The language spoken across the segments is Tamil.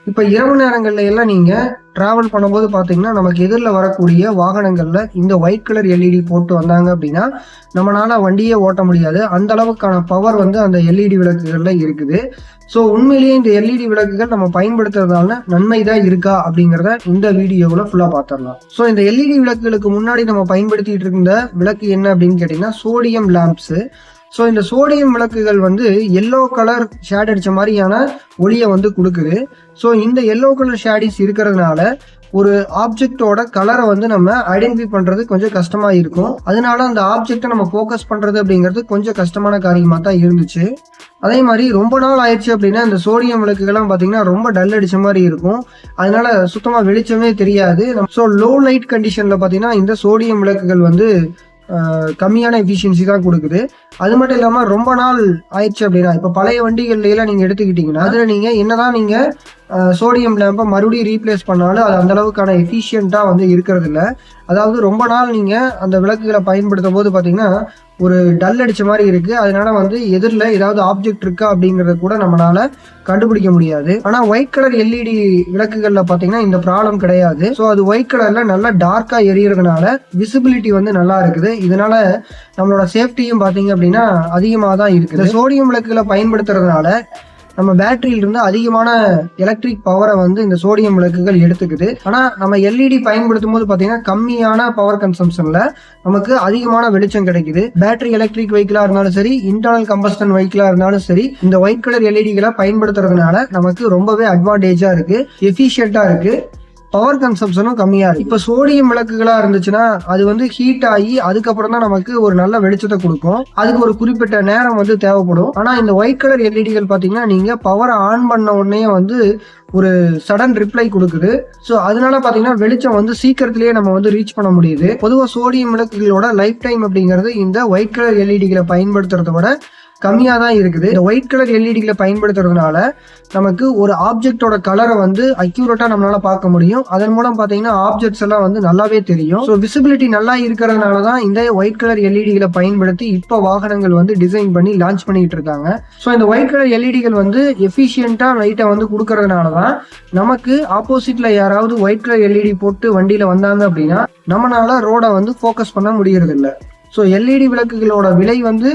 இப்போ இரவு நேரங்கள்ல எல்லாம் நீங்க டிராவல் பண்ணும்போது பாத்தீங்கன்னா நமக்கு எதிரில் வரக்கூடிய வாகனங்கள்ல இந்த ஒயிட் கலர் எல்இடி போட்டு வந்தாங்க அப்படின்னா நம்மளால வண்டியே ஓட்ட முடியாது. அந்த அளவுக்கான பவர் வந்து அந்த எல்இடி விளக்குகள்ல இருக்குது. ஸோ உண்மையிலேயே இந்த எல்இடி விளக்குகள் நம்ம பயன்படுத்துறதால நன்மை தான் இருக்கா அப்படிங்கிறத இந்த வீடியோவில் ஃபுல்லாக பார்த்துடலாம். ஸோ இந்த எல்இடி விளக்குகளுக்கு முன்னாடி நம்ம பயன்படுத்திட்டு இருந்த விளக்கு என்ன அப்படின்னு கேட்டிங்கன்னா சோடியம் லேம்ப்ஸு. ஸோ இந்த சோடியம் விளக்குகள் வந்து எல்லோ கலர் ஷேட் அடித்த மாதிரியான ஒளியை வந்து கொடுக்குது. ஸோ இந்த எல்லோ கலர் ஷேடிஸ் இருக்கிறதுனால ஒரு ஆப்ஜெக்டோட கலரை வந்து நம்ம ஐடென்டிஃபை பண்ணுறது கொஞ்சம் கஷ்டமாக இருக்கும். அதனால அந்த ஆப்ஜெக்டை நம்ம ஃபோக்கஸ் பண்ணுறது அப்படிங்கிறது கொஞ்சம் கஷ்டமான காரியமாக தான் இருந்துச்சு. அதே மாதிரி ரொம்ப நாள் ஆயிடுச்சு அப்படின்னா இந்த சோடியம் விளக்குகள்லாம் பார்த்தீங்கன்னா ரொம்ப டல் அடித்த மாதிரி இருக்கும். அதனால சுத்தமாக வெளிச்சமே தெரியாது. ஸோ லோ லைட் கண்டிஷனில் பார்த்தீங்கன்னா இந்த சோடியம் விளக்குகள் வந்து கம்மியான எஃபிஷியன்சி தான் கொடுக்குது. அது மட்டும் இல்லாமல் ரொம்ப நாள் ஆயிடுச்சு அப்படின்னா இப்போ பழைய வண்டிகள்லாம் நீங்கள் எடுத்துக்கிட்டிங்கன்னா அதில் நீங்கள் என்னதான் நீங்கள் சோடியம் லேம்பை மறுபடியும் ரீப்ளேஸ் பண்ணாலும் அது அந்த அளவுக்கான எஃபிஷியண்ட்டாக வந்து இருக்கிறது இல்லை. அதாவது ரொம்ப நாள் நீங்கள் அந்த விளக்குகளை பயன்படுத்தும் போது பார்த்தீங்கன்னா ஒரு டல் அடித்த மாதிரி இருக்குது. அதனால வந்து எதிரில் ஏதாவது ஆப்ஜெக்ட் இருக்கா அப்படிங்கிறத கூட நம்மளால கண்டுபிடிக்க முடியாது. ஆனால் ஒயிட் கலர் எல்இடி விளக்குகளில் பார்த்தீங்கன்னா இந்த ப்ராப்ளம் கிடையாது. ஸோ அது ஒயிட் கலரில் நல்லா டார்க்காக எரியறதுனால விசிபிலிட்டி வந்து நல்லா இருக்குது. இதனால நம்மளோட சேஃப்டியும் பார்த்தீங்க அப்படின்னா அதிகமாக தான் இருக்குது. சோடியம் விளக்குகளை பயன்படுத்துறதுனால நம்ம பேட்டரியிலிருந்து அதிகமான எலக்ட்ரிக் பவரை வந்து இந்த சோடியம் விளக்குகள் எடுத்துக்குது. ஆனால் நம்ம எல்இடி பயன்படுத்தும் போது பார்த்தீங்கன்னா கம்மியான பவர் கன்சம்ஷன்ல நமக்கு அதிகமான வெளிச்சம் கிடைக்குது. பேட்டரி எலக்ட்ரிக் வெஹிக்கிளா இருந்தாலும் சரி, இன்டர்னல் கம்பஸ்டன் வெஹிக்கிளா இருந்தாலும் சரி, இந்த ஒயிட் கலர் எல்இடிகளை பயன்படுத்துறதுனால நமக்கு ரொம்பவே அட்வான்டேஜா இருக்கு, எஃபிஷியண்டா இருக்கு, பவர் கன்சம்ஷனும் கம்மியா இருக்கு. இப்ப சோடியம் விளக்குகளா இருந்துச்சுன்னா அது வந்து ஹீட் ஆகி அதுக்கப்புறம் தான் நமக்கு ஒரு நல்ல வெளிச்சத்தை கொடுக்கும். அதுக்கு ஒரு குறிப்பிட்ட நேரம் வந்து தேவைப்படும். ஆனா இந்த ஒயிட் கலர் எல்இடிகள் பாத்தீங்கன்னா நீங்க பவரை ஆன் பண்ண உடனே வந்து ஒரு சடன் ரிப்ளை கொடுக்குது. ஸோ அதனால பார்த்தீங்கன்னா வெளிச்சம் வந்து சீக்கிரத்திலேயே நம்ம வந்து ரீச் பண்ண முடியுது. பொதுவாக சோடியம் விளக்குகளோட லைஃப் டைம் அப்படிங்கிறது இந்த ஒயிட் கலர் எல்இடிகளை பயன்படுத்துறத விட கம்மியாக தான் இருக்குது. இந்த ஒயிட் கலர் எல்இடிகளை பயன்படுத்துறதுனால நமக்கு ஒரு ஆப்ஜெக்டோட கலரை வந்து அக்யூரேட்டா நம்மளால பார்க்க முடியும். அதன் மூலம் பார்த்தீங்கன்னா ஆப்ஜெக்ட்ஸ் எல்லாம் வந்து நல்லாவே தெரியும். ஸோ விசிபிலிட்டி நல்லா இருக்கிறதுனால தான் இந்த ஒயிட் கலர் எல்இடிகளை பயன்படுத்தி இப்போ வாகனங்கள் வந்து டிசைன் பண்ணி லான்ச் பண்ணிட்டு இருக்காங்க. ஸோ இந்த ஒயிட் கலர் எல்இடிகள் வந்து எஃபிஷியண்டா லைட்டை வந்து கொடுக்கறதுனால தான் நமக்கு ஆப்போசிட்ல யாராவது ஒயிட் கலர் எல்இடி போட்டு வண்டியில வந்தாங்க அப்படின்னா நம்மளால ரோட வந்து ஃபோக்கஸ் பண்ண முடியறது இல்லை. ஸோ எல்இடி விளக்குகளோட விலை வந்து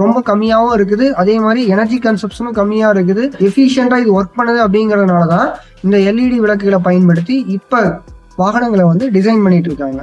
ரொம்ப கம்மியாகவும் இருக்குது. அதே மாதிரி எனர்ஜி கன்சப்ஷனும் கம்மியாக இருக்குது. எஃபிஷியண்டாக இது ஒர்க் பண்ணுது அப்படிங்கிறதுனால தான் இந்த எல்இடி விளக்குகளை பயன்படுத்தி இப்போ வாகனங்களை வந்து டிசைன் பண்ணிட்டு இருக்காங்க.